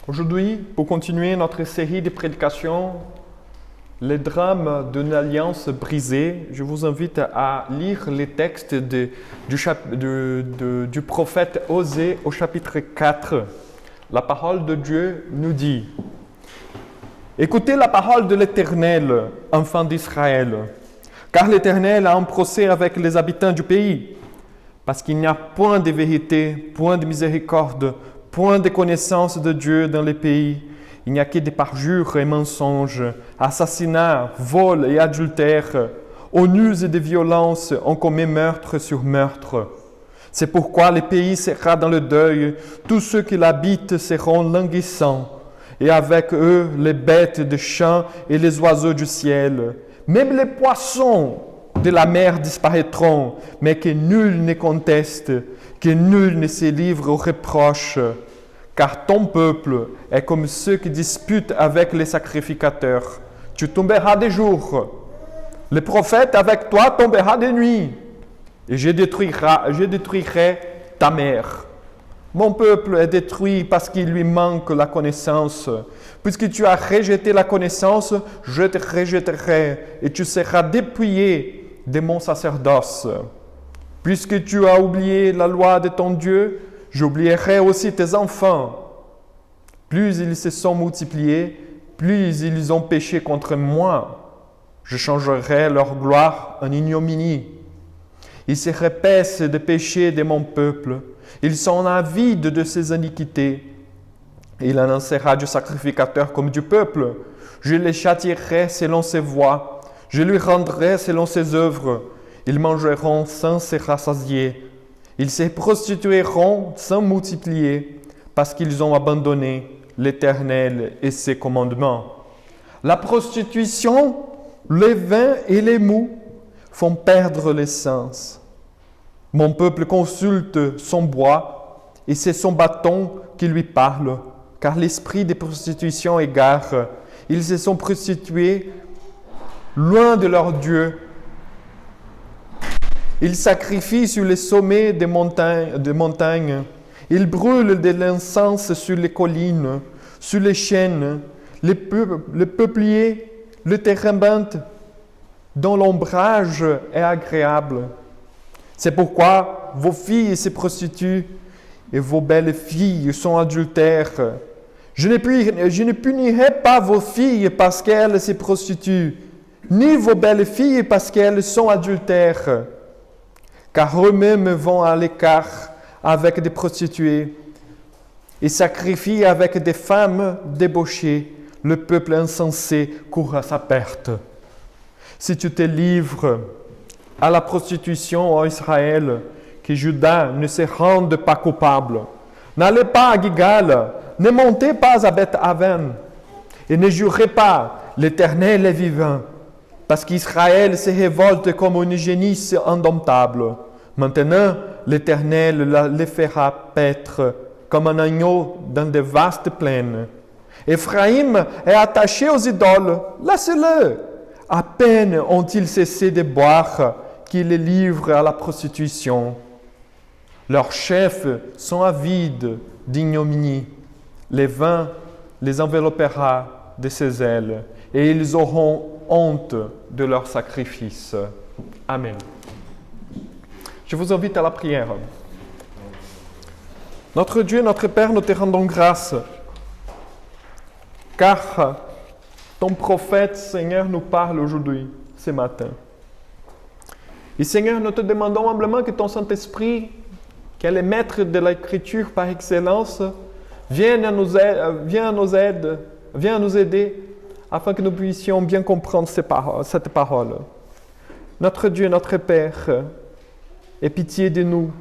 Aujourd'hui, pour continuer notre série de prédications, les drames d'une alliance brisée, je vous invite à lire les textes du prophète Osée au chapitre 4. La parole de Dieu nous dit: Écoutez la parole de l'Éternel, enfants d'Israël, car l'Éternel a un procès avec les habitants du pays, parce qu'il n'y a point de vérité, point de miséricorde, point de connaissance de Dieu dans les pays. Il n'y a que des parjures et mensonges, assassinats, vols et adultères. On use de violence, on commet meurtre sur meurtre. C'est pourquoi le pays sera dans le deuil, tous ceux qui l'habitent seront languissants, et avec eux les bêtes de champs et les oiseaux du ciel. Même les poissons de la mer disparaîtront, mais que nul ne conteste, que nul ne se livre aux reproches. Car ton peuple est comme ceux qui disputent avec les sacrificateurs. Tu tomberas de jour. Le prophète avec toi tombera de nuit. Et je détruirai ta mère. Mon peuple est détruit parce qu'il lui manque la connaissance. Puisque tu as rejeté la connaissance, je te rejetterai et tu seras dépouillé de mon sacerdoce. Puisque tu as oublié la loi de ton Dieu, j'oublierai aussi tes enfants. Plus ils se sont multipliés, plus ils ont péché contre moi. Je changerai leur gloire en ignominie. Ils se repaissent des péchés de mon peuple. Ils sont avides de ses iniquités. Il annoncera du sacrificateur comme du peuple. Je les châtierai selon ses voies. Je lui rendrai selon ses œuvres. Ils mangeront sans se rassasier. Ils se prostitueront sans multiplier, parce qu'ils ont abandonné l'Éternel et ses commandements. La prostitution, les vins et les mous font perdre l'essence. Mon peuple consulte son bois, et c'est son bâton qui lui parle, car l'esprit de prostitution égare. Ils se sont prostitués loin de leur Dieu. Ils sacrifient sur les sommets des montagnes. Ils brûlent de l'encens sur les collines, sur les chênes, les peupliers, le térébinthe, dont l'ombrage est agréable. C'est pourquoi vos filles se prostituent et vos belles filles sont adultères. Je ne punirai pas vos filles parce qu'elles se prostituent, ni vos belles filles parce qu'elles sont adultères. Car eux-mêmes vont à l'écart avec des prostituées et sacrifient avec des femmes débauchées. Le peuple insensé court à sa perte. Si tu te livres à la prostitution en Israël, que Juda ne se rende pas coupable. N'allez pas à Gigal, ne montez pas à Beth-Aven, et ne jurez pas, l'Éternel est vivant, parce qu'Israël se révolte comme une génisse indomptable. Maintenant, l'Éternel les fera paître comme un agneau dans de vastes plaines. Éphraïm est attaché aux idoles, laissez-le. À peine ont-ils cessé de boire qu'ils les livrent à la prostitution. Leurs chefs sont avides d'ignominie. Le vin les enveloppera de ses ailes, et ils auront honte de leur sacrifice. Amen. Je vous invite à la prière. Notre Dieu, notre Père, nous te rendons grâce, car ton prophète, Seigneur, nous parle aujourd'hui, ce matin. Et Seigneur, nous te demandons humblement que ton Saint-Esprit, qui est le maître de l'Écriture par excellence, vienne à nous aider, afin que nous puissions bien comprendre cette parole. Notre Dieu, notre Père, aie pitié de nous.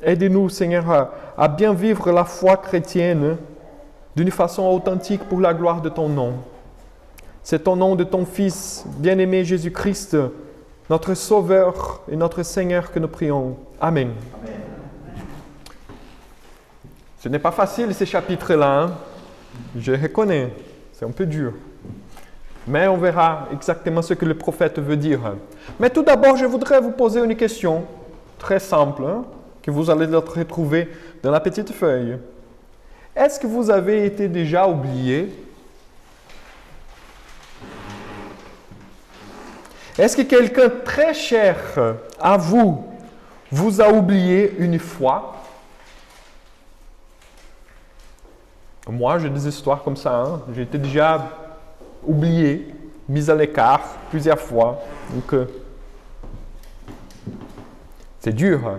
Aide-nous, Seigneur, à bien vivre la foi chrétienne d'une façon authentique pour la gloire de ton nom. C'est au nom de ton Fils, bien-aimé Jésus-Christ, notre Sauveur et notre Seigneur que nous prions. Amen. Amen. Ce n'est pas facile ces chapitres-là, hein? Je reconnais, c'est un peu dur. Mais on verra exactement ce que le prophète veut dire. Mais tout d'abord, je voudrais vous poser une question très simple, hein, que vous allez retrouver dans la petite feuille. Est-ce que vous avez été déjà oublié? Est-ce que quelqu'un très cher à vous vous a oublié une fois? Moi, j'ai des histoires comme ça. Hein? J'ai été déjà oublié, mis à l'écart plusieurs fois. Donc, c'est dur.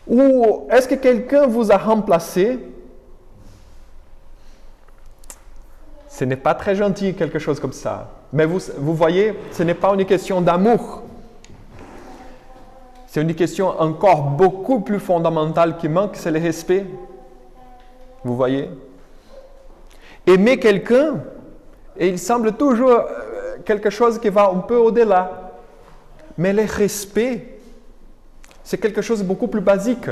Ou est-ce que quelqu'un vous a remplacé? Ce n'est pas très gentil, quelque chose comme ça. Mais vous voyez, ce n'est pas une question d'amour. C'est une question encore beaucoup plus fondamentale qui manque, c'est le respect. Vous voyez? Aimer quelqu'un, et il semble toujours quelque chose qui va un peu au-delà. Mais le respect, c'est quelque chose de beaucoup plus basique.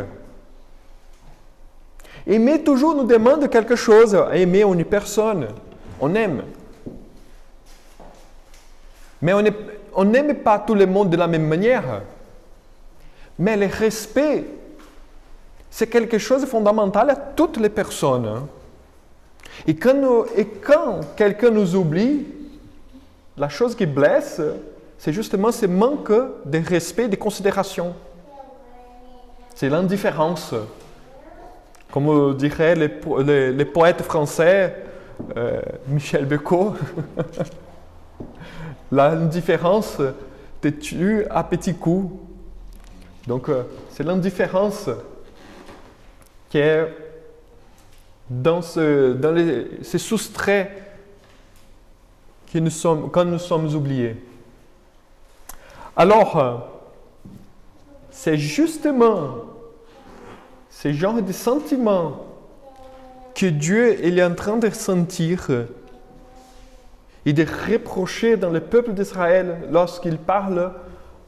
Aimer toujours nous demande quelque chose. Aimer une personne, on aime. Mais on n'aime pas tout le monde de la même manière. Mais le respect, c'est quelque chose de fondamental à toutes les personnes. Et quand quelqu'un nous oublie, la chose qui blesse, c'est justement ce manque de respect, de considération. C'est l'indifférence. Comme diraient les poètes français, Michel Becot, l'indifférence te tue à petits coups. Donc, c'est l'indifférence qui est dans ces soustraits quand nous sommes oubliés. Alors, c'est justement ce genre de sentiments que Dieu est en train de ressentir et de reprocher dans le peuple d'Israël lorsqu'il parle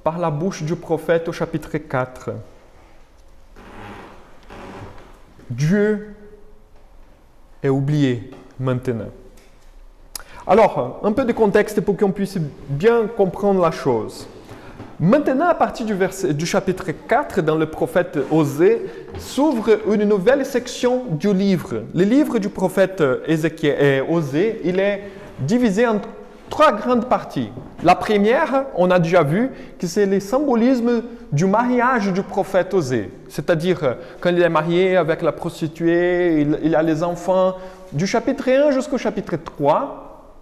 par la bouche du prophète au chapitre 4. Dieu est oublié maintenant. Alors, un peu de contexte pour qu'on puisse bien comprendre la chose. Maintenant, à partir du chapitre 4, dans le prophète Osée, s'ouvre une nouvelle section du livre. Le livre du prophète Osée, il est divisé en 3 grandes parties. La première, on a déjà vu que c'est le symbolisme du mariage du prophète Osée. C'est-à-dire, quand il est marié avec la prostituée, il a les enfants. Du chapitre 1 jusqu'au chapitre 3,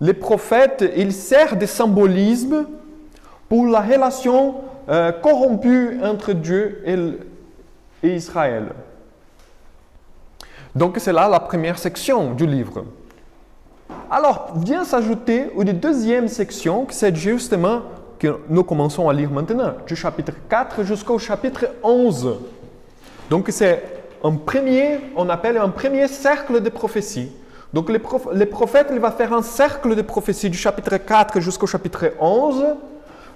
les prophètes, ils servent de symbolisme pour la relation corrompue entre Dieu et Israël. Donc, c'est là la première section du livre. Alors, vient s'ajouter une deuxième section, qui c'est justement que nous commençons à lire maintenant, du chapitre 4 jusqu'au chapitre 11. Donc, c'est on appelle un premier cercle de prophétie. Donc, les prophètes, il va faire un cercle de prophétie du chapitre 4 jusqu'au chapitre 11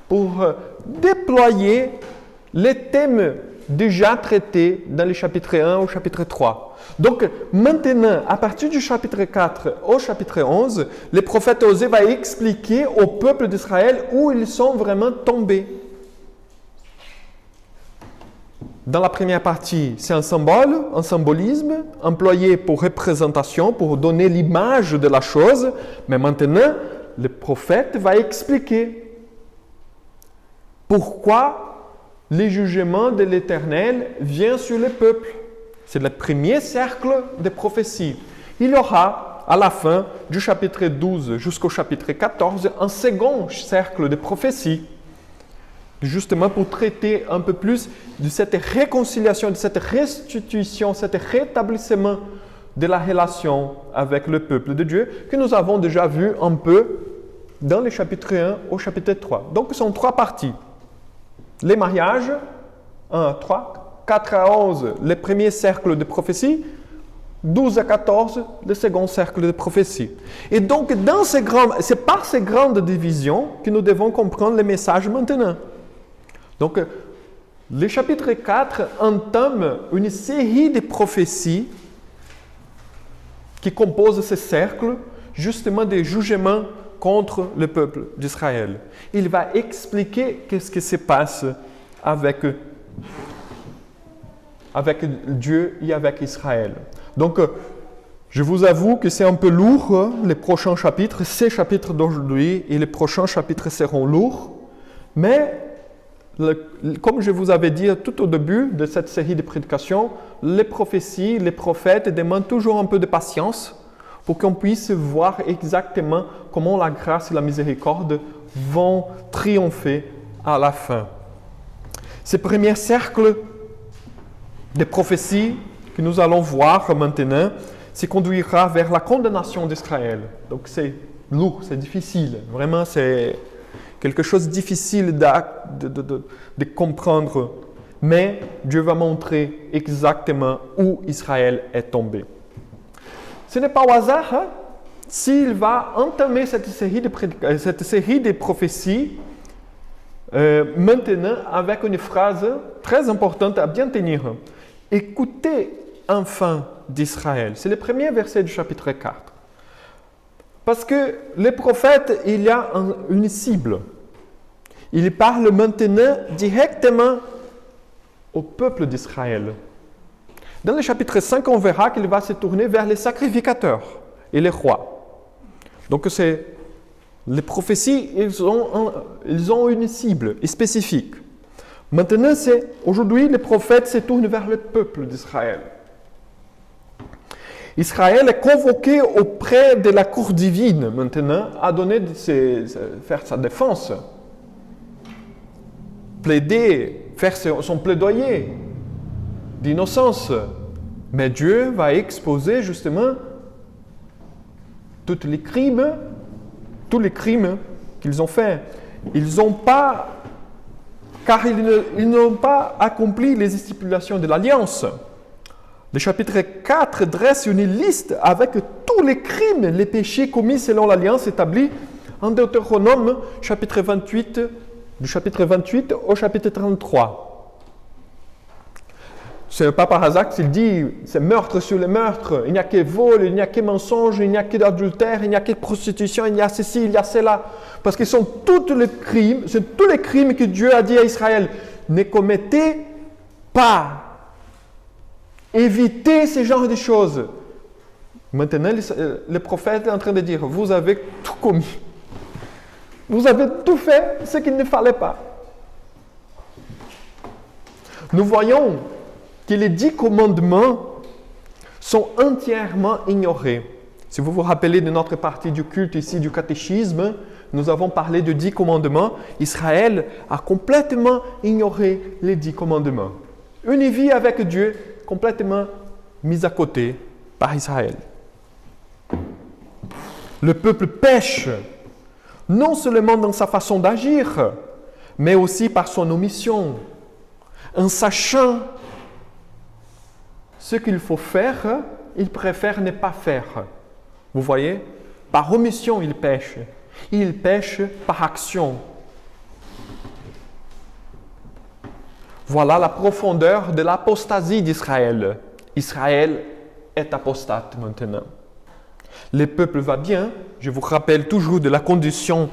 pour déployer les thèmes déjà traités dans les chapitres 1 au chapitre 3. Donc maintenant, à partir du chapitre 4 au chapitre 11, le prophète Osée va expliquer au peuple d'Israël où ils sont vraiment tombés. Dans la première partie, c'est un symbole, un symbolisme employé pour représentation, pour donner l'image de la chose. Mais maintenant, le prophète va expliquer pourquoi le jugement de l'Éternel vient sur le peuple. C'est le premier cercle de prophétie. Il y aura, à la fin du chapitre 12 jusqu'au chapitre 14, un second cercle de prophétie, justement pour traiter un peu plus de cette réconciliation, de cette restitution, cet rétablissement de la relation avec le peuple de Dieu, que nous avons déjà vu un peu dans les chapitres 1 au chapitre 3. Donc, ce sont 3 parties. Les mariages, 1 à 3, 4 à 11, le premier cercle de prophétie, 12 à 14, le second cercle de prophétie. Et donc, c'est par ces grandes divisions que nous devons comprendre le message maintenant. Donc, le chapitre 4 entame une série de prophéties qui composent ce cercle, justement des jugements contre le peuple d'Israël. Il va expliquer qu'est-ce qui se passe avec avec Dieu et avec Israël. Donc, je vous avoue que c'est un peu lourd, les prochains chapitres. Ces chapitres d'aujourd'hui et les prochains chapitres seront lourds. Mais, comme je vous avais dit tout au début de cette série de prédications, les prophéties, les prophètes demandent toujours un peu de patience pour qu'on puisse voir exactement comment la grâce et la miséricorde vont triompher à la fin. Ce premier cercle de prophéties que nous allons voir maintenant se conduira vers la condamnation d'Israël. Donc c'est lourd, c'est difficile. Vraiment, c'est quelque chose de difficile de comprendre. Mais Dieu va montrer exactement où Israël est tombé. Ce n'est pas au hasard s'il va entamer cette série de prophéties maintenant avec une phrase très importante à bien tenir. Écoutez enfin d'Israël. C'est le premier verset du chapitre 4. Parce que les prophètes, il y a une cible. Ils parlent maintenant directement au peuple d'Israël. Dans le chapitre 5, on verra qu'il va se tourner vers les sacrificateurs et les rois. Donc, les prophéties, ils ont une cible spécifique. Maintenant, aujourd'hui, les prophètes se tournent vers le peuple d'Israël. Israël est convoqué auprès de la cour divine maintenant à faire sa défense, plaider, faire son plaidoyer d'innocence. Mais Dieu va exposer justement tous les crimes qu'ils ont faits. Car ils n'ont pas accompli les stipulations de l'Alliance. Le chapitre 4 dresse une liste avec tous les crimes, les péchés commis selon l'Alliance établie en Deutéronome, chapitre 28, du chapitre 28 au chapitre 33. Ce n'est pas par hasard qu'il dit, c'est meurtre sur le meurtre, il n'y a que vol, il n'y a que mensonge, il n'y a que d'adultère, il n'y a que prostitution, il y a ceci, il y a cela. Parce que ce sont tous les crimes que Dieu a dit à Israël. Ne commettez pas. Évitez ce genre de choses. Maintenant, le prophète est en train de dire, vous avez tout commis. Vous avez tout fait ce qu'il ne fallait pas. Nous voyons que les 10 commandements sont entièrement ignorés. Si vous vous rappelez de notre partie du culte ici, du catéchisme, nous avons parlé de 10 commandements. Israël a complètement ignoré les 10 commandements. Une vie avec Dieu complètement mise à côté par Israël. Le peuple pêche, non seulement dans sa façon d'agir, mais aussi par son omission. En sachant ce qu'il faut faire, il préfère ne pas faire. Vous voyez? Par omission, il pêche. Il pêche par action. Voilà la profondeur de l'apostasie d'Israël. Israël est apostate maintenant. Le peuple va bien. Je vous rappelle toujours de la condition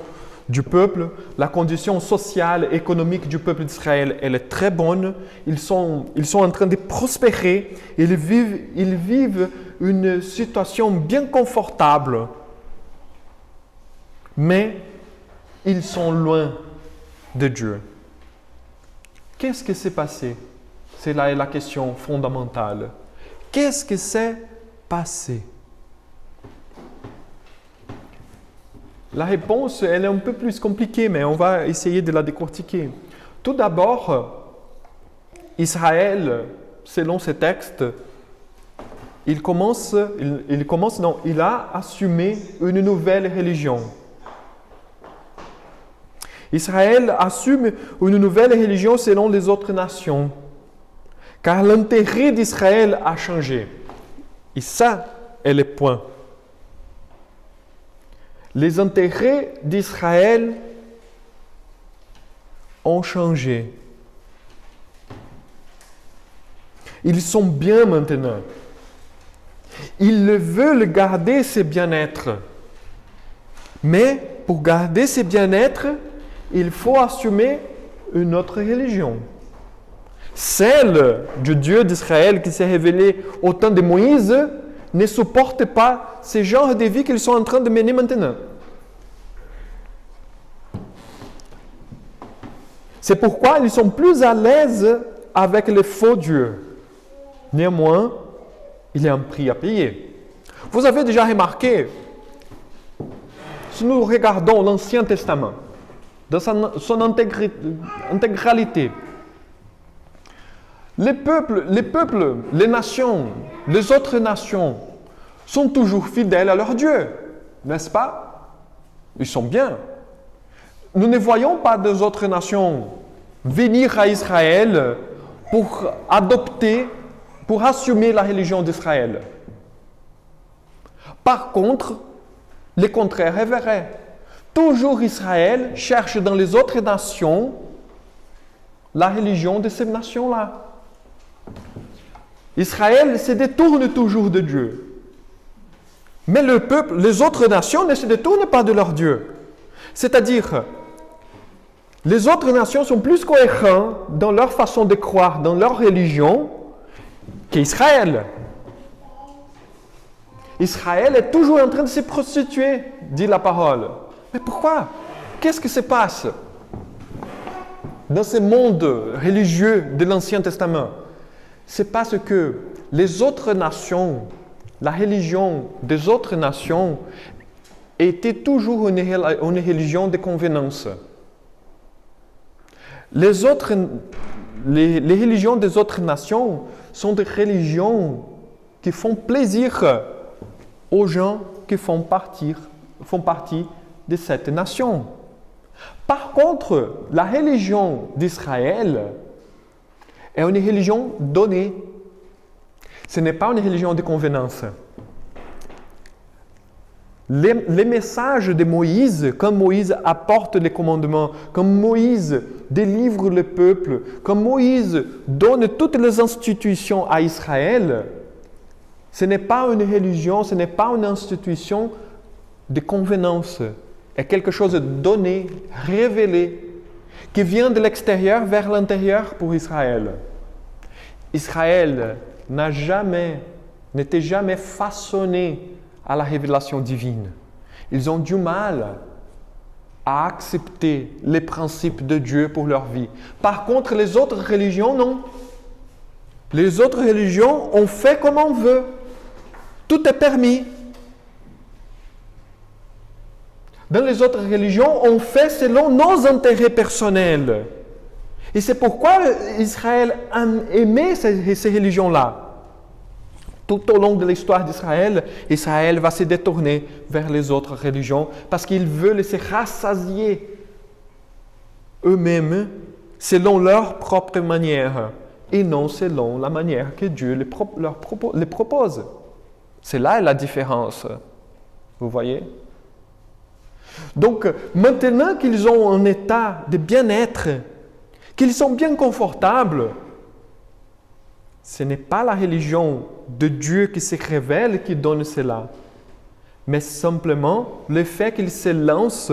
du peuple. La condition sociale, économique du peuple d'Israël, elle est très bonne. Ils sont en train de prospérer. Ils vivent une situation bien confortable. Mais ils sont loin de Dieu. Qu'est-ce qui s'est passé? C'est là la question fondamentale. Qu'est-ce qui s'est passé? La réponse, elle est un peu plus compliquée, mais on va essayer de la décortiquer. Tout d'abord, Israël, selon ce texte, il a assumé une nouvelle religion. Israël assume une nouvelle religion selon les autres nations, car l'intérêt d'Israël a changé. Et ça est le point. Les intérêts d'Israël ont changé. Ils sont bien maintenant. Ils veulent garder ce bien-être. Mais pour garder ce bien-être, il faut assumer une autre religion. celle du Dieu d'Israël qui s'est révélé au temps de Moïse, ne supporte pas ce genre de vie qu'ils sont en train de mener maintenant. C'est pourquoi ils sont plus à l'aise avec les faux dieux. Néanmoins, il y a un prix à payer. Vous avez déjà remarqué, si nous regardons l'Ancien Testament, dans son intégralité, les peuples, les nations, les autres nations sont toujours fidèles à leur Dieu, n'est-ce pas? Ils sont bien. Nous ne voyons pas des autres nations venir à Israël pour adopter, pour assumer la religion d'Israël. Par contre, le contraire est vrai. Toujours Israël cherche dans les autres nations la religion de ces nations-là. Israël se détourne toujours de Dieu. Mais le peuple, les autres nations ne se détournent pas de leur Dieu. C'est-à-dire, les autres nations sont plus cohérentes dans leur façon de croire, dans leur religion, qu'Israël. Israël est toujours en train de se prostituer, dit la parole. Mais pourquoi? Qu'est-ce qui se passe dans ce monde religieux de l'Ancien Testament? C'est parce que les autres nations, la religion des autres nations, était toujours une religion de convenance. Les religions des autres nations sont des religions qui font plaisir aux gens qui font partie de cette nation. Par contre, la religion d'Israël est une religion donnée. Ce n'est pas une religion de convenance. Les messages de Moïse, quand Moïse apporte les commandements, quand Moïse délivre le peuple, quand Moïse donne toutes les institutions à Israël, ce n'est pas une religion, ce n'est pas une institution de convenance. C'est quelque chose de donné, révélé, qui vient de l'extérieur vers l'intérieur pour Israël. Israël n'était jamais façonné à la révélation divine. Ils ont du mal à accepter les principes de Dieu pour leur vie. Par contre, les autres religions, non. Les autres religions, on fait comme on veut. Tout est permis. Dans les autres religions, on fait selon nos intérêts personnels. Et c'est pourquoi Israël aimait ces religions-là. Tout au long de l'histoire d'Israël, Israël va se détourner vers les autres religions parce qu'ils veulent se rassasier eux-mêmes selon leur propre manière et non selon la manière que Dieu les propose. C'est là la différence. Vous voyez? Donc, maintenant qu'ils ont un état de bien-être, qu'ils sont bien confortables, ce n'est pas la religion de Dieu qui se révèle qui donne cela, mais simplement le fait qu'ils se lancent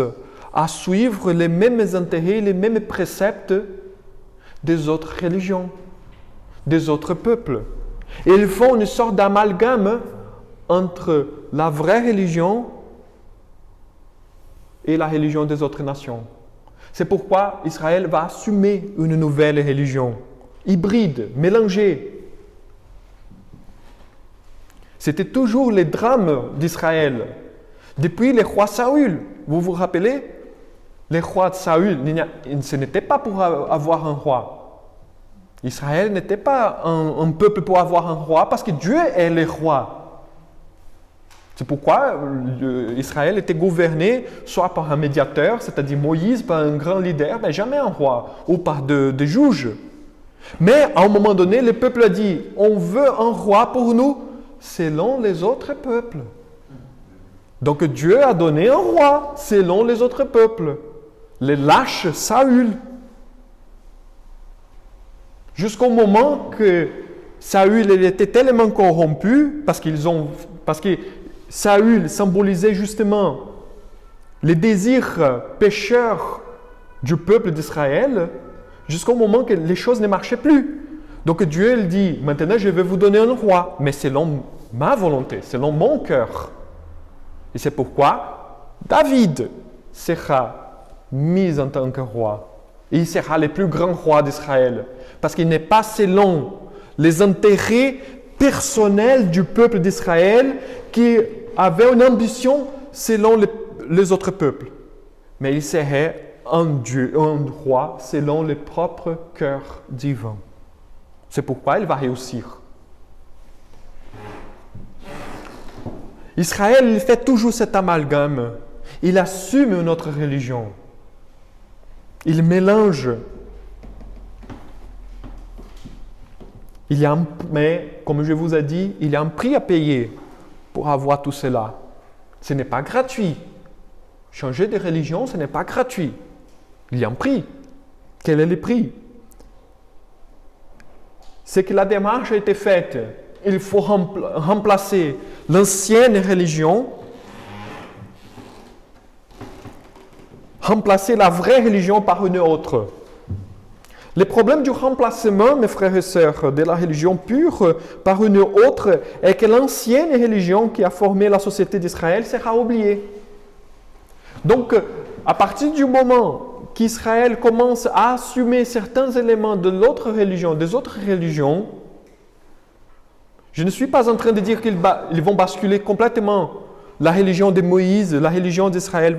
à suivre les mêmes intérêts, les mêmes préceptes des autres religions, des autres peuples. Et ils font une sorte d'amalgame entre la vraie religion et la religion des autres nations. C'est pourquoi Israël va assumer une nouvelle religion, hybride, mélangée. C'était toujours le drame d'Israël. Depuis le roi Saül, vous vous rappelez? Le roi de Saül, ce n'était pas pour avoir un roi. Israël n'était pas un peuple pour avoir un roi parce que Dieu est le roi. C'est pourquoi Israël était gouverné soit par un médiateur, c'est-à-dire Moïse, par un grand leader, mais jamais un roi, ou par des juges. Mais à un moment donné, le peuple a dit, on veut un roi pour nous selon les autres peuples. Donc Dieu a donné un roi selon les autres peuples. Le lâche Saül. Jusqu'au moment que Saül était tellement corrompu, parce que Saül symbolisait justement les désirs pécheurs du peuple d'Israël, jusqu'au moment que les choses ne marchaient plus. Donc Dieu il dit, maintenant je vais vous donner un roi, mais selon ma volonté, selon mon cœur. Et c'est pourquoi David sera mis en tant que roi. Et il sera le plus grand roi d'Israël. Parce qu'il n'est pas selon les intérêts personnels du peuple d'Israël qui avait une ambition selon les autres peuples. Mais il serait un Dieu, un roi selon le propre cœur divin. C'est pourquoi il va réussir. Israël il fait toujours cet amalgame. Il assume une autre religion. Il mélange. Mais, comme je vous ai dit, il y a un prix à payer pour avoir tout cela. Ce n'est pas gratuit. Changer de religion, ce n'est pas gratuit. Il y a un prix. Quel est le prix? C'est que la démarche a été faite. Il faut remplacer l'ancienne religion, remplacer la vraie religion par une autre. Le problème du remplacement, mes frères et sœurs, de la religion pure par une autre est que l'ancienne religion qui a formé la société d'Israël sera oubliée. Donc, à partir du moment qu'Israël commence à assumer certains éléments de l'autre religion, des autres religions, je ne suis pas en train de dire qu'ils vont basculer complètement la religion de Moïse, la religion d'Israël.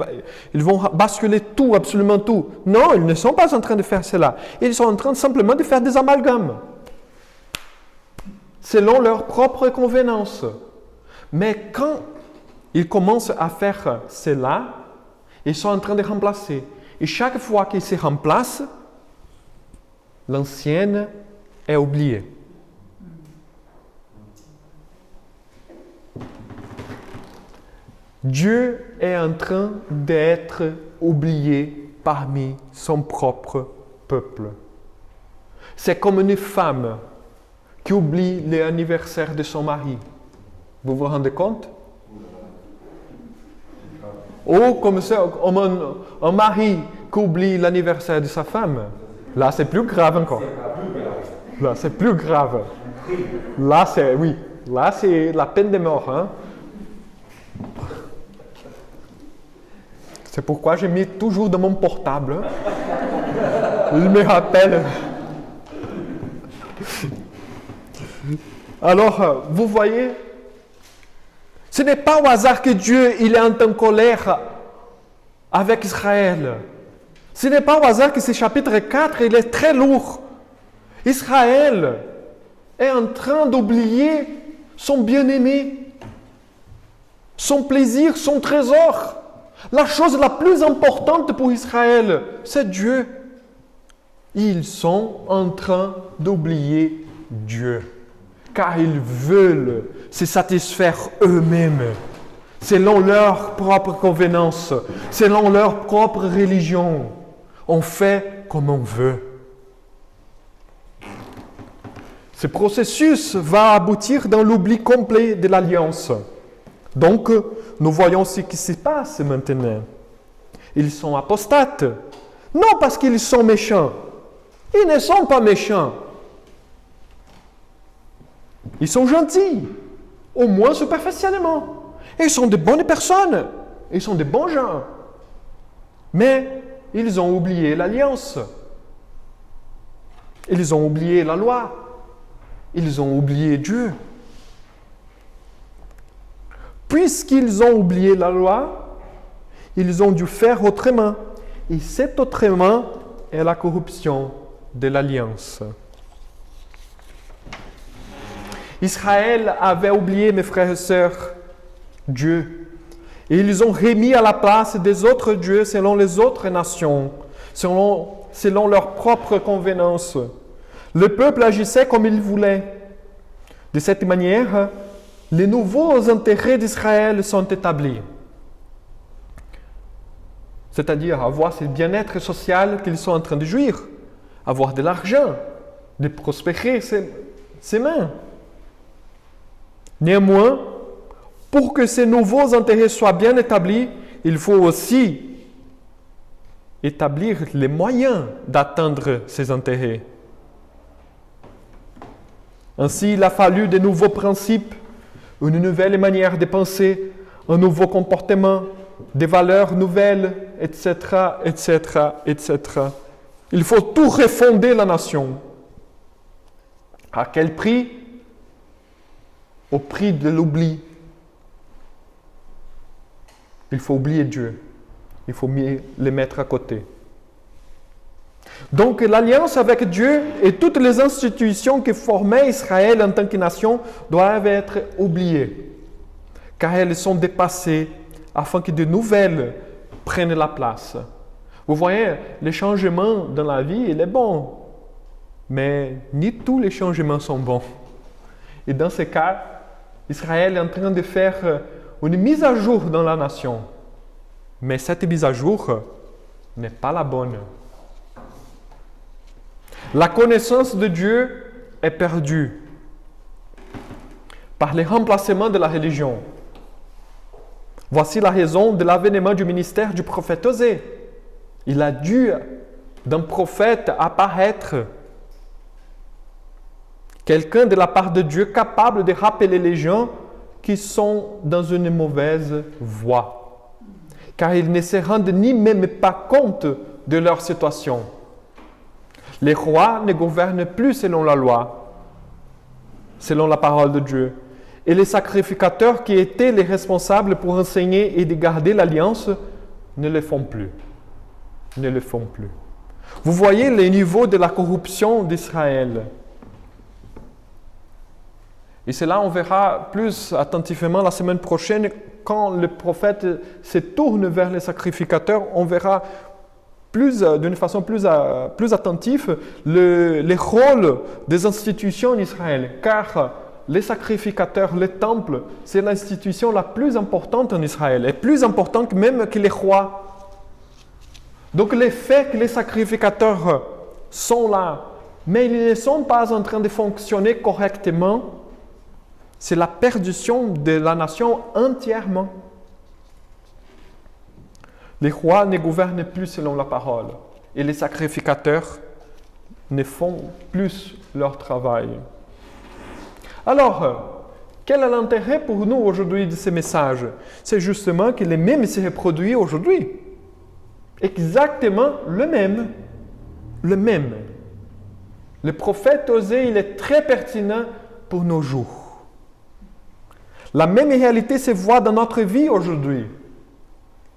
Ils vont basculer tout, absolument tout. Non, ils ne sont pas en train de faire cela. Ils sont en train simplement de faire des amalgames. Selon leur propre convenance. Mais quand ils commencent à faire cela, ils sont en train de remplacer. Et chaque fois qu'ils se remplacent, l'ancienne est oubliée. Dieu est en train d'être oublié parmi son propre peuple. C'est comme une femme qui oublie l'anniversaire de son mari. Vous vous rendez compte? Ou comme ça, un mari qui oublie l'anniversaire de sa femme. Là, c'est plus grave encore. Là, c'est plus grave. Là, c'est la peine de mort. Hein? C'est pourquoi j'ai mis toujours dans mon portable. Il me rappelle. Alors, vous voyez, ce n'est pas au hasard que Dieu il est en colère avec Israël. Ce n'est pas au hasard que ce chapitre 4 il est très lourd. Israël est en train d'oublier son bien-aimé, son plaisir, son trésor. La chose la plus importante pour Israël, c'est Dieu. Ils sont en train d'oublier Dieu, car ils veulent se satisfaire eux-mêmes, selon leur propre convenance, selon leur propre religion. On fait comme on veut. Ce processus va aboutir dans l'oubli complet de l'alliance. Donc, nous voyons ce qui se passe maintenant. Ils sont apostates. Non parce qu'ils sont méchants. Ils ne sont pas méchants. Ils sont gentils. Au moins superficiellement. Ils sont de bonnes personnes. Ils sont de bons gens. Mais ils ont oublié l'alliance. Ils ont oublié la loi. Ils ont oublié Dieu. Puisqu'ils ont oublié la loi, ils ont dû faire autrement. Et cet autrement est la corruption de l'alliance. Israël avait oublié, mes frères et sœurs, Dieu. Et ils ont remis à la place des autres dieux selon les autres nations, selon leur propre convenance. Le peuple agissait comme il voulait. De cette manière, les nouveaux intérêts d'Israël sont établis. C'est-à-dire avoir ce bien-être social qu'ils sont en train de jouir, avoir de l'argent, de prospérer ses mains. Néanmoins, pour que ces nouveaux intérêts soient bien établis, il faut aussi établir les moyens d'atteindre ces intérêts. Ainsi, il a fallu de nouveaux principes, une nouvelle manière de penser, un nouveau comportement, des valeurs nouvelles, etc., etc., etc. Il faut tout refonder la nation. À quel prix? Au prix de l'oubli. Il faut oublier Dieu. Il faut les mettre à côté. Donc l'alliance avec Dieu et toutes les institutions qui formaient Israël en tant que nation doivent être oubliées, car elles sont dépassées afin que de nouvelles prennent la place. Vous voyez, les changements dans la vie, il est bon, mais ni tous les changements sont bons. Et dans ce cas, Israël est en train de faire une mise à jour dans la nation. Mais cette mise à jour n'est pas la bonne. La connaissance de Dieu est perdue par le remplacement de la religion. Voici la raison de l'avènement du ministère du prophète Osée. Il a dû d'un prophète apparaître quelqu'un de la part de Dieu capable de rappeler les gens qui sont dans une mauvaise voie, car ils ne se rendent ni même pas compte de leur situation. Les rois ne gouvernent plus selon la loi, selon la parole de Dieu. Et les sacrificateurs qui étaient les responsables pour enseigner et de garder l'alliance ne le font plus. Ne le font plus. Vous voyez les niveaux de la corruption d'Israël. Et cela, on verra plus attentivement la semaine prochaine, quand le prophète se tourne vers les sacrificateurs, on verra d'une façon plus attentive les rôles des institutions en Israël. Car les sacrificateurs, les temples, c'est l'institution la plus importante en Israël, et plus importante même que les rois. Donc le fait que les sacrificateurs sont là, mais ils ne sont pas en train de fonctionner correctement, c'est la perdition de la nation entièrement. Les rois ne gouvernent plus selon la parole et les sacrificateurs ne font plus leur travail. Alors, quel est l'intérêt pour nous aujourd'hui de ces messages? C'est justement que les mêmes se reproduisent aujourd'hui. Exactement le même. Le même. Le prophète Osée, il est très pertinent pour nos jours. La même réalité se voit dans notre vie aujourd'hui.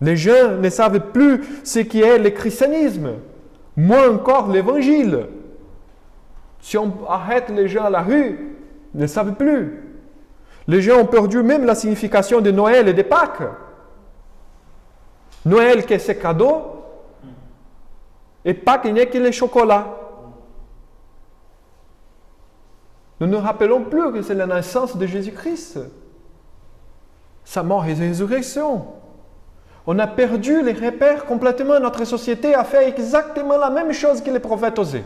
Les gens ne savent plus ce qu'est le christianisme, moins encore l'évangile. Si on arrête les gens à la rue, ils ne savent plus. Les gens ont perdu même la signification de Noël et de Pâques. Noël, que c'est cadeau, et Pâques, il n'y a que les chocolats. Nous ne rappelons plus que c'est la naissance de Jésus-Christ, sa mort et résurrection. On a perdu les repères complètement. Notre société a fait exactement la même chose que les prophètes Osée.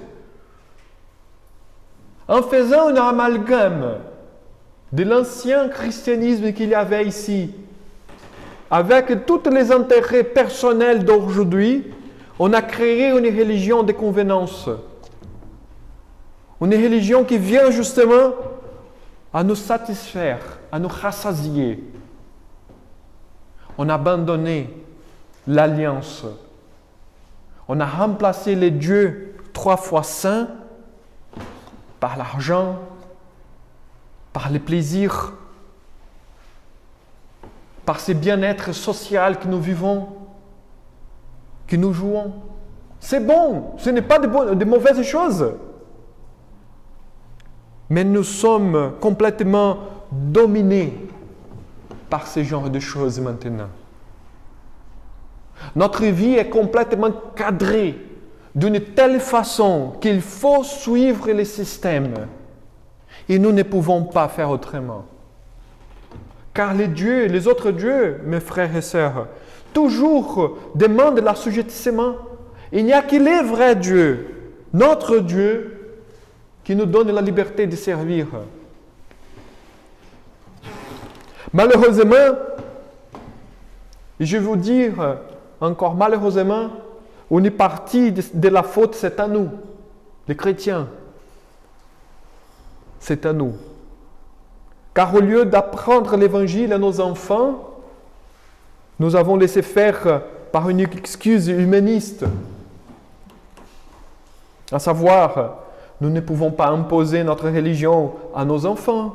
En faisant un amalgame de l'ancien christianisme qu'il y avait ici, avec tous les intérêts personnels d'aujourd'hui, on a créé une religion de convenance. Une religion qui vient justement à nous satisfaire, à nous rassasier. On a abandonné l'alliance. On a remplacé les dieux 3 fois saints par l'argent, par les plaisirs, par ce bien-être social que nous vivons, que nous jouons. C'est bon, ce n'est pas de mauvaises choses. Mais nous sommes complètement dominés par ce genre de choses maintenant. Notre vie est complètement cadrée d'une telle façon qu'il faut suivre le système. Et nous ne pouvons pas faire autrement. Car les autres dieux, mes frères et sœurs, toujours demandent l'assujettissement. Il n'y a que les vrais dieux, notre Dieu, qui nous donne la liberté de servir. Malheureusement, je vais vous dire encore malheureusement, une partie de la faute, c'est à nous, les chrétiens. c'est à nous. Car au lieu d'apprendre l'Évangile à nos enfants, nous avons laissé faire par une excuse humaniste. À savoir, nous ne pouvons pas imposer notre religion à nos enfants.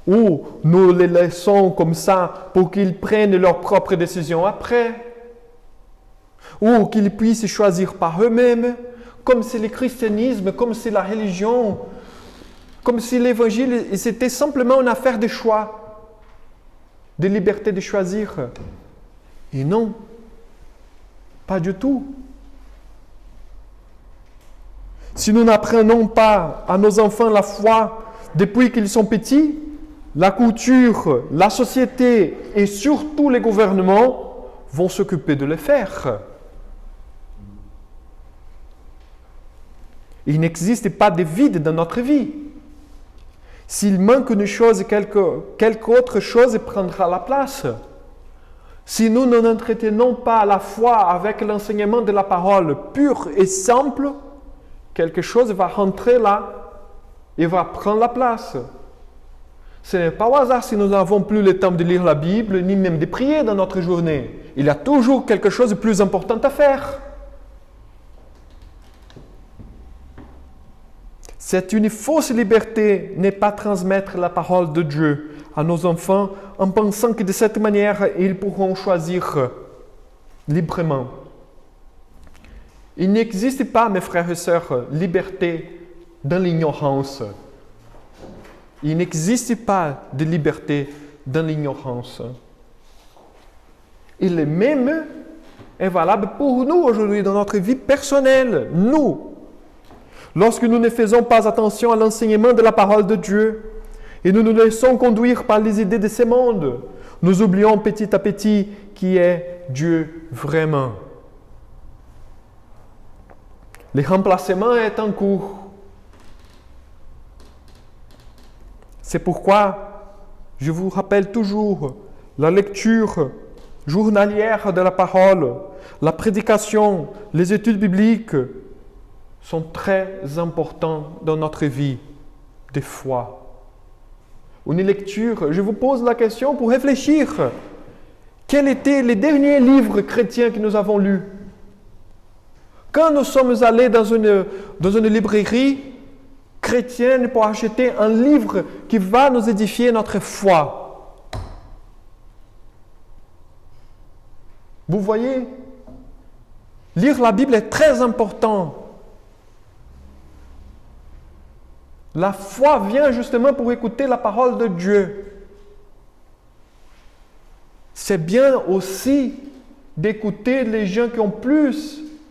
Ou nous les laissons comme ça pour qu'ils prennent leurs propres décisions après. Ou qu'ils puissent choisir par eux-mêmes, comme si le christianisme, comme si la religion, comme si l'évangile, c'était simplement une affaire de choix, de liberté de choisir. Et non, pas du tout. Si nous n'apprenons pas à nos enfants la foi depuis qu'ils sont petits, la culture, la société et surtout les gouvernements vont s'occuper de le faire. Il n'existe pas de vide dans notre vie. S'il manque une chose, quelque autre chose prendra la place. Si nous n'entretenons pas la foi avec l'enseignement de la parole pure et simple, quelque chose va rentrer là et va prendre la place. Ce n'est pas au hasard si nous n'avons plus le temps de lire la Bible, ni même de prier dans notre journée. Il y a toujours quelque chose de plus important à faire. C'est une fausse liberté, n'est pas transmettre la parole de Dieu à nos enfants en pensant que de cette manière, ils pourront choisir librement. Il n'existe pas, mes frères et sœurs, liberté dans l'ignorance. Il n'existe pas de liberté dans l'ignorance. Et le même est valable pour nous aujourd'hui dans notre vie personnelle. Nous, lorsque nous ne faisons pas attention à l'enseignement de la parole de Dieu et nous nous laissons conduire par les idées de ce monde, nous oublions petit à petit qui est Dieu vraiment. Le remplacement est en cours. C'est pourquoi je vous rappelle toujours la lecture journalière de la parole, la prédication, les études bibliques sont très importants dans notre vie de foi. Une lecture, je vous pose la question pour réfléchir. Quels étaient les derniers livres chrétiens que nous avons lus? Quand nous sommes allés dans une librairie chrétienne pour acheter un livre qui va nous édifier notre foi. Vous voyez, lire la Bible est très important. La foi vient justement pour écouter la parole de Dieu. C'est bien aussi d'écouter les gens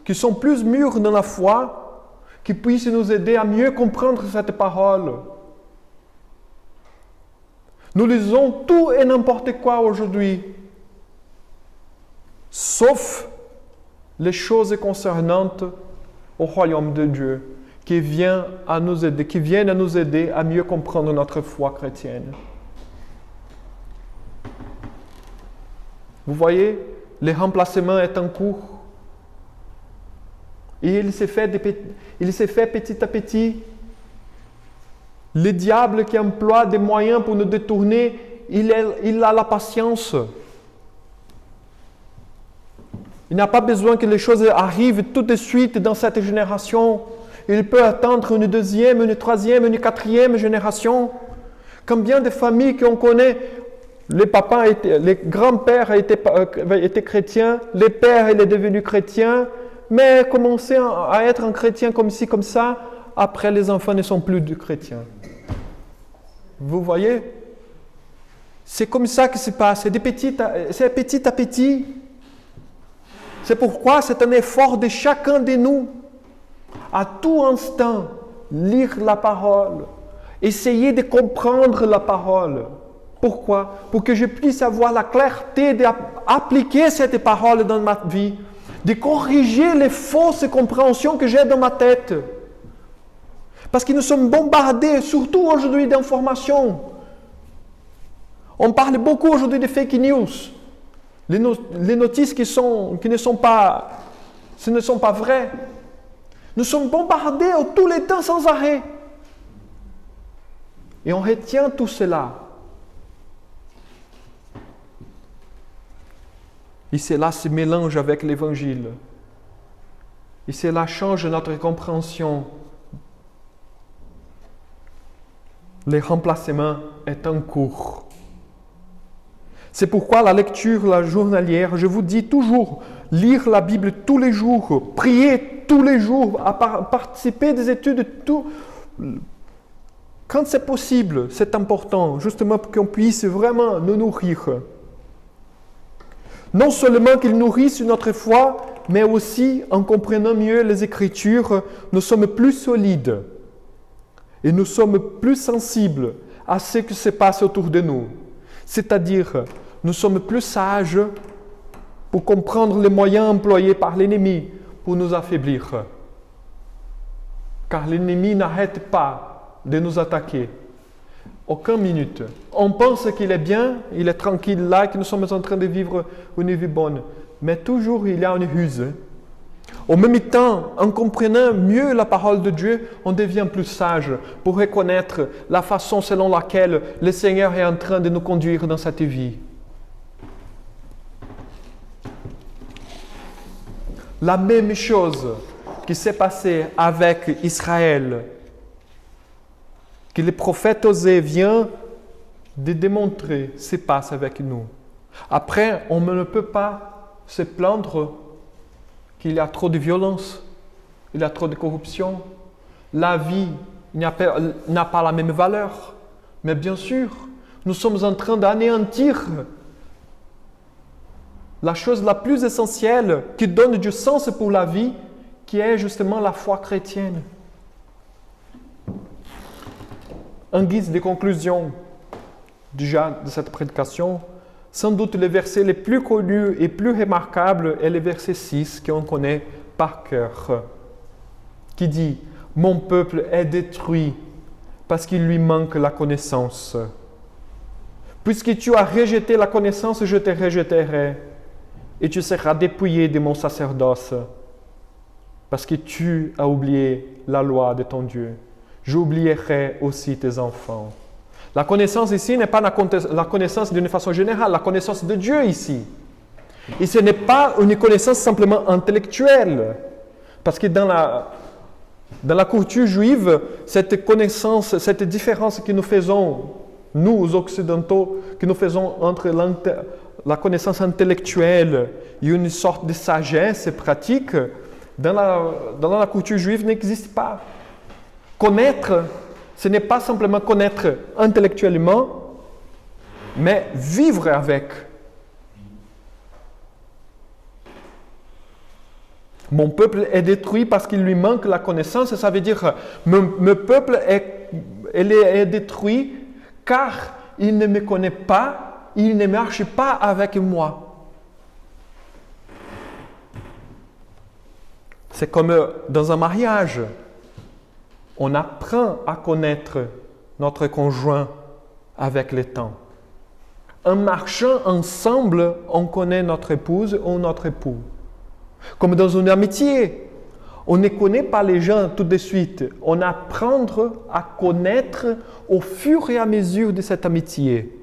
qui sont plus mûrs dans la foi, qui puissent nous aider à mieux comprendre cette parole. Nous lisons tout et n'importe quoi aujourd'hui, sauf les choses concernantes au royaume de Dieu, qui viennent à nous aider à mieux comprendre notre foi chrétienne. Vous voyez, le remplacement est en cours. Et il s'est fait petit à petit. Le diable qui emploie des moyens pour nous détourner, il a la patience. Il n'a pas besoin que les choses arrivent tout de suite dans cette génération. Il peut attendre une deuxième, une troisième, une quatrième génération. Combien de familles qu'on connaît, les grands-pères étaient chrétiens, les pères il est devenu chrétien, mais commencer à être un chrétien comme ci, comme ça, après les enfants ne sont plus de chrétiens. Vous voyez? C'est comme ça que se passe, c'est petit à petit. C'est pourquoi c'est un effort de chacun de nous, à tout instant, lire la parole, essayer de comprendre la parole. Pourquoi? Pour que je puisse avoir la clarté d'appliquer cette parole dans ma vie, de corriger les fausses compréhensions que j'ai dans ma tête. Parce que nous sommes bombardés, surtout aujourd'hui, d'informations. On parle beaucoup aujourd'hui de fake news. Les notices ce ne sont pas vraies. Nous sommes bombardés tous les temps sans arrêt. Et on retient tout cela. Et cela se mélange avec l'Évangile. Et cela change notre compréhension. Le remplacement est en cours. C'est pourquoi la lecture la journalière, je vous dis toujours, lire la Bible tous les jours, prier tous les jours, participer des études quand c'est possible, c'est important, justement pour qu'on puisse vraiment nous nourrir. Non seulement qu'ils nourrissent notre foi, mais aussi en comprenant mieux les Écritures, nous sommes plus solides et nous sommes plus sensibles à ce qui se passe autour de nous. C'est-à-dire, nous sommes plus sages pour comprendre les moyens employés par l'ennemi pour nous affaiblir. Car l'ennemi n'arrête pas de nous attaquer. Aucune minute. On pense qu'il est bien, il est tranquille là, que nous sommes en train de vivre une vie bonne. Mais toujours il y a une ruse. Au même temps, en comprenant mieux la parole de Dieu, on devient plus sage pour reconnaître la façon selon laquelle le Seigneur est en train de nous conduire dans cette vie. La même chose qui s'est passée avec Israël, que le prophète Osée vient de démontrer, se passe avec nous. Après, on ne peut pas se plaindre qu'il y a trop de violence, il y a trop de corruption. La vie n'a pas la même valeur. Mais bien sûr, nous sommes en train d'anéantir la chose la plus essentielle qui donne du sens pour la vie, qui est justement la foi chrétienne. En guise de conclusion déjà de cette prédication, sans doute le verset le plus connu et plus remarquable est le verset 6 qu'on connaît par cœur, qui dit « Mon peuple est détruit parce qu'il lui manque la connaissance. Puisque tu as rejeté la connaissance, je te rejetterai, et tu seras dépouillé de mon sacerdoce, parce que tu as oublié la loi de ton Dieu. J'oublierai aussi tes enfants. » La connaissance ici n'est pas la connaissance d'une façon générale, la connaissance de Dieu ici. Et ce n'est pas une connaissance simplement intellectuelle, parce que dans la culture juive, cette connaissance, cette différence que nous faisons, nous occidentaux, que nous faisons entre la connaissance intellectuelle et une sorte de sagesse pratique, dans la culture juive n'existe pas. Connaître, ce n'est pas simplement connaître intellectuellement, mais vivre avec. Mon peuple est détruit parce qu'il lui manque la connaissance. Ça veut dire, mon peuple est détruit car il ne me connaît pas, il ne marche pas avec moi. C'est comme dans un mariage. On apprend à connaître notre conjoint avec le temps. En marchant ensemble, on connaît notre épouse ou notre époux. Comme dans une amitié, on ne connaît pas les gens tout de suite. On apprend à connaître au fur et à mesure de cette amitié.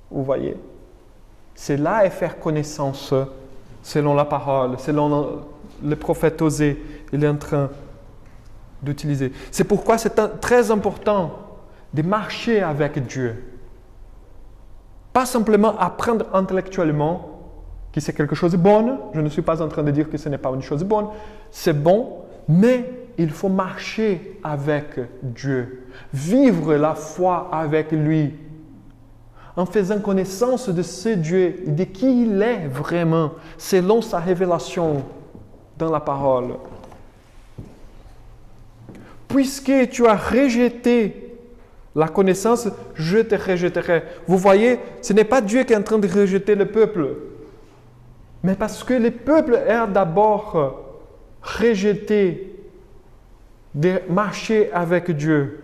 Vous voyez? C'est là et faire connaissance selon la parole, selon le prophète Osée. Il est en train d'utiliser. C'est pourquoi c'est très important de marcher avec Dieu. Pas simplement apprendre intellectuellement que c'est quelque chose de bon. Je ne suis pas en train de dire que ce n'est pas une chose bonne. C'est bon, mais il faut marcher avec Dieu. Vivre la foi avec lui. En faisant connaissance de ce Dieu et de qui il est vraiment, selon sa révélation dans la parole. Puisque tu as rejeté la connaissance, je te rejetterai. Vous voyez, ce n'est pas Dieu qui est en train de rejeter le peuple, mais parce que le peuple a d'abord rejeté de marcher avec Dieu.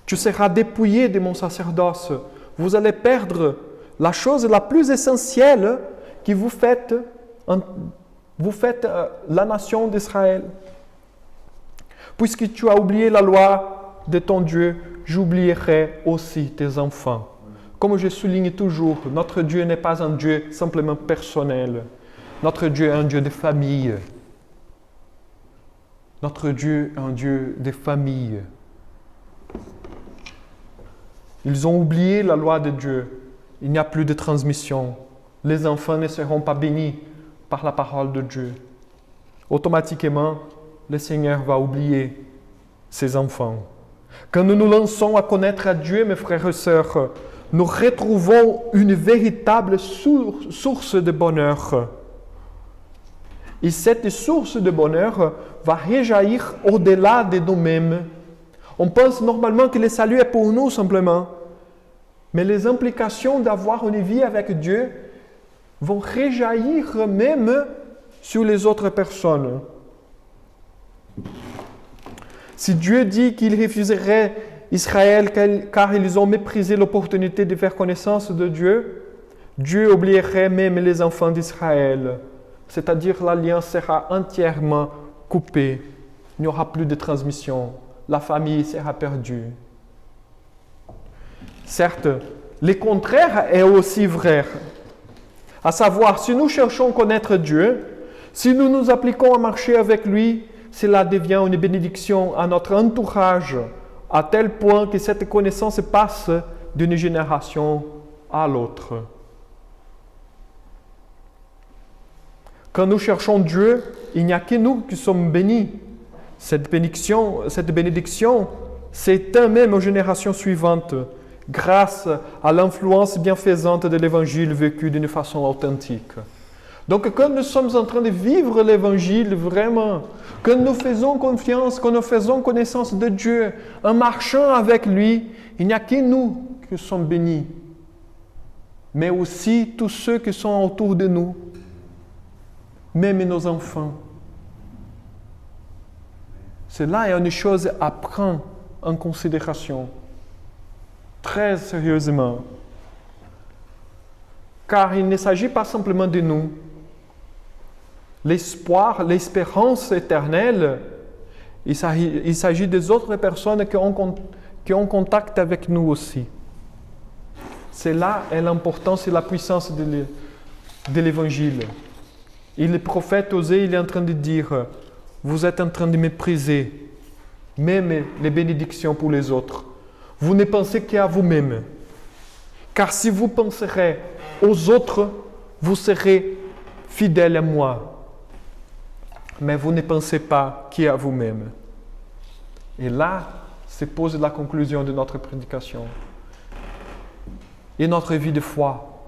Tu seras dépouillé de mon sacerdoce. Vous allez perdre la chose la plus essentielle que vous faites la nation d'Israël. Puisque tu as oublié la loi de ton Dieu, j'oublierai aussi tes enfants. Comme je souligne toujours, notre Dieu n'est pas un Dieu simplement personnel. Notre Dieu est un Dieu de famille. Notre Dieu est un Dieu de famille. Ils ont oublié la loi de Dieu. Il n'y a plus de transmission. Les enfants ne seront pas bénis par la parole de Dieu. Automatiquement, le Seigneur va oublier ses enfants. Quand nous nous lançons à connaître à Dieu, mes frères et sœurs, nous retrouvons une véritable source de bonheur. Et cette source de bonheur va rejaillir au-delà de nous-mêmes. On pense normalement que le salut est pour nous simplement. Mais les implications d'avoir une vie avec Dieu vont rejaillir même sur les autres personnes. Si Dieu dit qu'il refuserait Israël car ils ont méprisé l'opportunité de faire connaissance de Dieu, Dieu oublierait même les enfants d'Israël. C'est-à-dire l'alliance sera entièrement coupée. Il n'y aura plus de transmission. La famille sera perdue. Certes, le contraire est aussi vrai. À savoir, si nous cherchons à connaître Dieu, si nous nous appliquons à marcher avec lui, cela devient une bénédiction à notre entourage, à tel point que cette connaissance passe d'une génération à l'autre. Quand nous cherchons Dieu, il n'y a que nous qui sommes bénis. Cette bénédiction s'éteint même aux générations suivantes, grâce à l'influence bienfaisante de l'Évangile vécu d'une façon authentique. Donc quand nous sommes en train de vivre l'Évangile vraiment, quand nous faisons confiance, quand nous faisons connaissance de Dieu, en marchant avec lui, il n'y a que nous qui sommes bénis, mais aussi tous ceux qui sont autour de nous, même nos enfants. Cela est une chose à prendre en considération, très sérieusement. Car il ne s'agit pas simplement de nous. L'espoir, l'espérance éternelle, il s'agit des autres personnes qui ont contact avec nous aussi. C'est là est l'importance et la puissance de l'Évangile. Et le prophète Osée, il est en train de dire, vous êtes en train de mépriser même les bénédictions pour les autres. Vous ne pensez qu'à vous-même. Car si vous penserez aux autres, vous serez fidèles à moi. Mais vous ne pensez pas qu'à vous-même. Et là se pose la conclusion de notre prédication. Et notre vie de foi.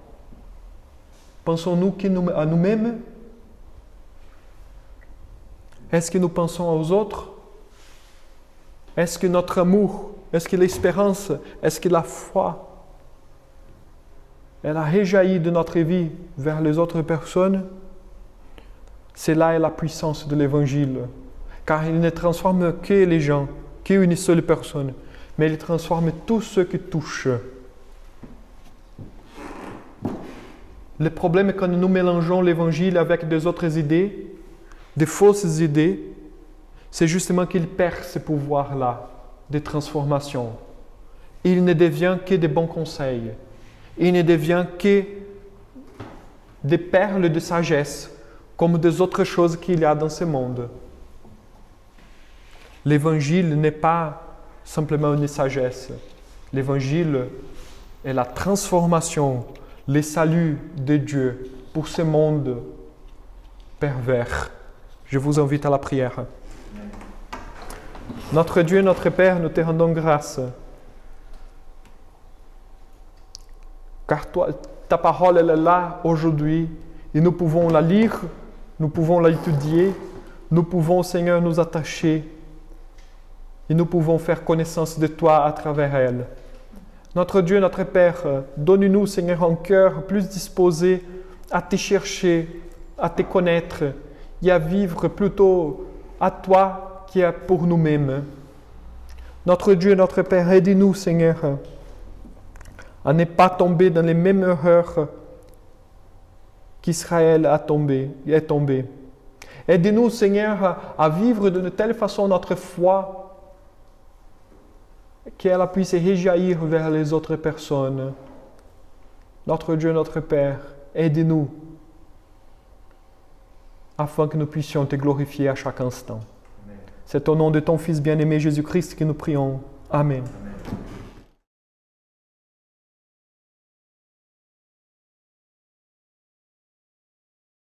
Pensons-nous à nous-mêmes? Est-ce que nous pensons aux autres? Est-ce que notre amour, est-ce que l'espérance, est-ce que la foi, elle a rejailli de notre vie vers les autres personnes? C'est là la puissance de l'Évangile, car il ne transforme que les gens, qu'une seule personne, mais il transforme tous ceux qui touchent. Le problème est quand nous mélangeons l'Évangile avec des autres idées, des fausses idées, c'est justement qu'il perd ce pouvoir-là de transformation. Il ne devient que des bons conseils. Il ne devient que des perles de sagesse, comme des autres choses qu'il y a dans ce monde. L'Évangile n'est pas simplement une sagesse. L'Évangile est la transformation, le salut de Dieu pour ce monde pervers. Je vous invite à la prière. Notre Dieu, notre Père, nous te rendons grâce. Car ta parole, elle est là aujourd'hui et nous pouvons la lire, nous pouvons l'étudier, nous pouvons, Seigneur, nous attacher et nous pouvons faire connaissance de toi à travers elle. Notre Dieu, notre Père, donne-nous, Seigneur, un cœur plus disposé à te chercher, à te connaître et à vivre plutôt à toi qui est pour nous-mêmes. Notre Dieu, notre Père, aide-nous, Seigneur, à ne pas tomber dans les mêmes erreurs qu'Israël est tombé. Aide-nous, Seigneur, à vivre de telle façon notre foi qu'elle puisse rejaillir vers les autres personnes. Notre Dieu, notre Père, aide-nous afin que nous puissions te glorifier à chaque instant. C'est au nom de ton Fils bien-aimé Jésus-Christ que nous prions. Amen.